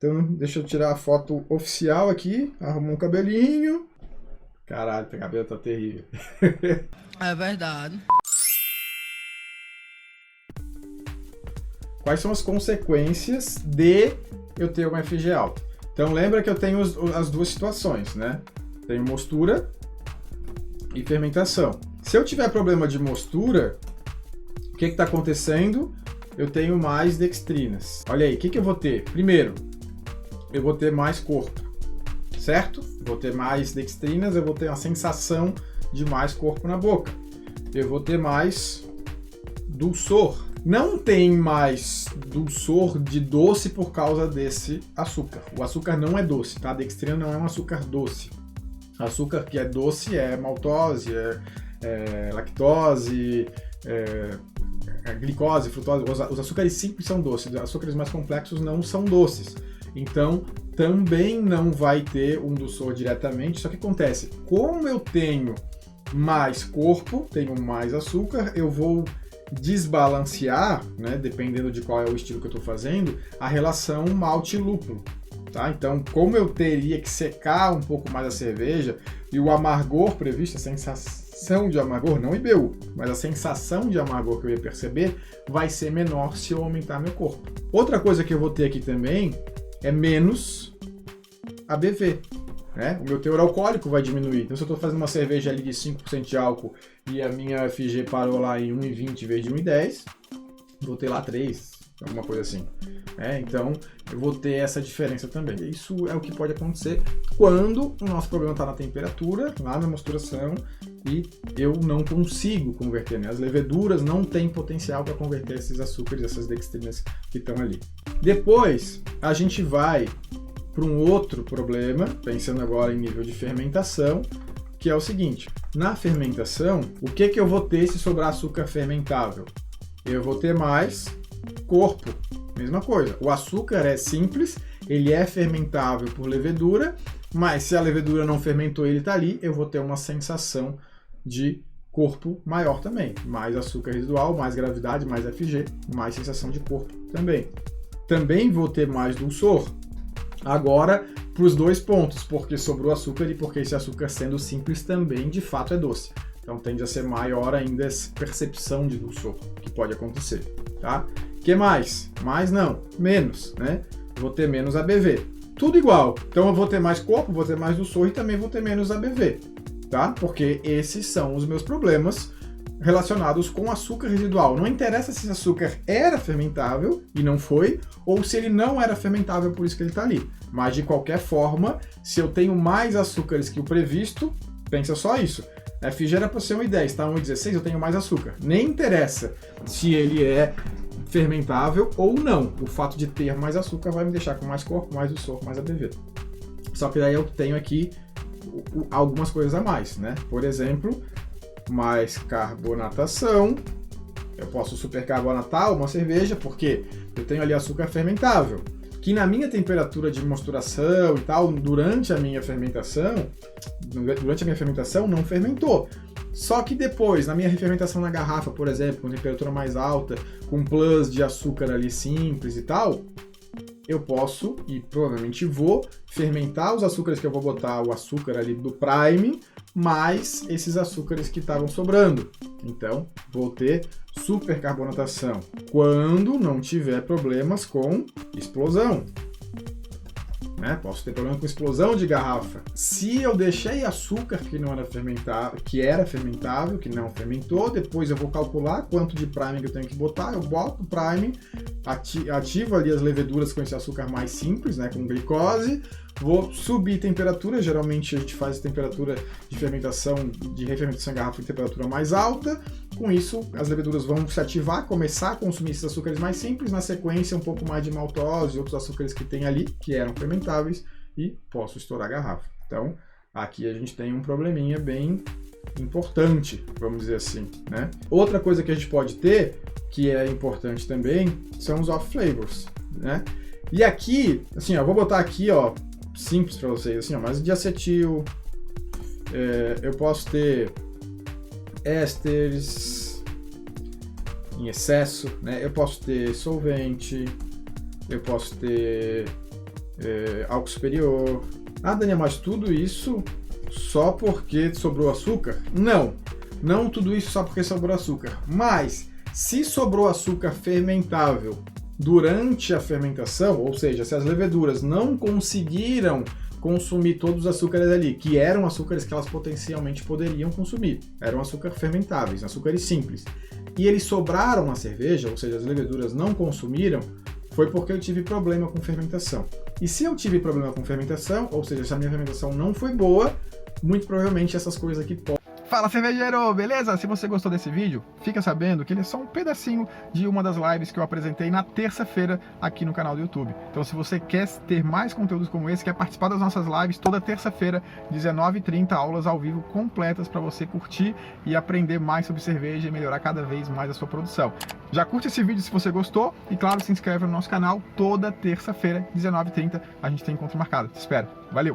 Então, deixa eu tirar a foto oficial aqui. Arrumar um cabelinho. Caralho, teu cabelo tá terrível. É verdade. Quais são as consequências de eu ter uma FG alta? Então, lembra que eu tenho as duas situações, né? Tenho mostura e fermentação. Se eu tiver problema de mostura, o que está acontecendo? Eu tenho mais dextrinas. Olha aí, o que eu vou ter? Primeiro, eu vou ter mais corpo, certo? Vou ter mais dextrinas, eu vou ter uma sensação de mais corpo na boca. Eu vou ter mais dulçor. Não tem mais dulçor de doce por causa desse açúcar. O açúcar não é doce, tá? A dextrina não é um açúcar doce. Açúcar que é doce é maltose, é lactose, glicose, frutose. Os açúcares simples são doces, os açúcares mais complexos não são doces. Então, também não vai ter um dulçor diretamente. Só que acontece, como eu tenho mais corpo, tenho mais açúcar, eu vou desbalancear, né, dependendo de qual é o estilo que eu estou fazendo, a relação malte-lúpulo. Tá? Então, como eu teria que secar um pouco mais a cerveja e o amargor previsto, a sensação de amargor, não IBU, mas a sensação de amargor que eu ia perceber vai ser menor se eu aumentar meu corpo. Outra coisa que eu vou ter aqui também é menos ABV. Né? O meu teor alcoólico vai diminuir. Então, se eu estou fazendo uma cerveja ali de 5% de álcool e a minha FG parou lá em 1,20 em vez de 1,10, vou ter lá 3, alguma coisa assim. Então, eu vou ter essa diferença também. Isso é o que pode acontecer quando o nosso problema está na temperatura, lá na mosturação, e eu não consigo converter. Né? As leveduras não têm potencial para converter esses açúcares, essas dextrinas que estão ali. Depois, a gente vai para um outro problema, pensando agora em nível de fermentação, que é o seguinte: na fermentação, o que eu vou ter se sobrar açúcar fermentável? Eu vou ter mais corpo. Mesma coisa, o açúcar é simples, ele é fermentável por levedura, mas se a levedura não fermentou, ele está ali, eu vou ter uma sensação de corpo maior também. Mais açúcar residual, mais gravidade, mais FG, mais sensação de corpo também. Também vou ter mais dulçor. Agora, para os dois pontos, porque sobrou açúcar e porque esse açúcar, sendo simples, também de fato é doce. Então tende a ser maior ainda essa percepção de dulçor que pode acontecer. Tá? Que mais? Mais não, menos, né? Vou ter menos ABV. Tudo igual. Então eu vou ter mais corpo, vou ter mais dulçor e também vou ter menos ABV. Tá? Porque esses são os meus problemas relacionados com açúcar residual. Não interessa se esse açúcar era fermentável e não foi, ou se ele não era fermentável, por isso que ele está ali. Mas de qualquer forma, se eu tenho mais açúcares que o previsto, pensa só isso. A FG era para ser 1,10, está 1,16, eu tenho mais açúcar. Nem interessa se ele é fermentável ou não. O fato de ter mais açúcar vai me deixar com mais corpo, mais dulçor, mais ABV. Só que daí eu tenho aqui algumas coisas a mais, né? Por exemplo, mais carbonatação. Eu posso supercarbonatar uma cerveja porque eu tenho ali açúcar fermentável, que na minha temperatura de mosturação e tal, durante a minha fermentação não fermentou. Só que depois, na minha refermentação na garrafa, por exemplo, com temperatura mais alta, com plus de açúcar ali simples e tal, eu posso, e provavelmente vou, fermentar os açúcares que eu vou botar, o açúcar ali do prime, mais esses açúcares que estavam sobrando. Então, vou ter supercarbonatação quando não tiver problemas com explosão. Né? Posso ter problema com explosão de garrafa. Se eu deixei açúcar que não era fermentável, que era fermentável, que não fermentou, depois eu vou calcular quanto de prime que eu tenho que botar, eu boto o prime, ativo ali as leveduras com esse açúcar mais simples, né, com glicose, vou subir temperatura, geralmente a gente faz temperatura de fermentação, de refermentação em garrafa em temperatura mais alta. Com isso, as leveduras vão se ativar, começar a consumir esses açúcares mais simples, na sequência um pouco mais de maltose e outros açúcares que tem ali, que eram fermentáveis, e posso estourar a garrafa. Então, aqui a gente tem um probleminha bem importante, vamos dizer assim, né? Outra coisa que a gente pode ter, que é importante também, são os off-flavors, né? E aqui, assim, ó, vou botar aqui, ó, simples para vocês, assim, ó, mas de acetil, eu posso ter ésteres em excesso, né? Eu posso ter solvente, eu posso ter álcool superior. Ah, Daniel, mas tudo isso só porque sobrou açúcar? Não, não tudo isso só porque sobrou açúcar. Mas, se sobrou açúcar fermentável durante a fermentação, ou seja, se as leveduras não conseguiram consumir todos os açúcares ali, que eram açúcares que elas potencialmente poderiam consumir, eram açúcares fermentáveis, açúcares simples, e eles sobraram na cerveja, ou seja, as leveduras não consumiram, foi porque eu tive problema com fermentação. E se eu tive problema com fermentação, ou seja, se a minha fermentação não foi boa, muito provavelmente essas coisas aqui podem... Fala, cervejeiro, beleza? Se você gostou desse vídeo, fica sabendo que ele é só um pedacinho de uma das lives que eu apresentei na terça-feira aqui no canal do YouTube. Então, se você quer ter mais conteúdos como esse, quer participar das nossas lives toda terça-feira, 19h30, aulas ao vivo completas para você curtir e aprender mais sobre cerveja e melhorar cada vez mais a sua produção. Já curte esse vídeo se você gostou e, claro, se inscreve no nosso canal toda terça-feira, 19h30, a gente tem encontro marcado. Te espero. Valeu!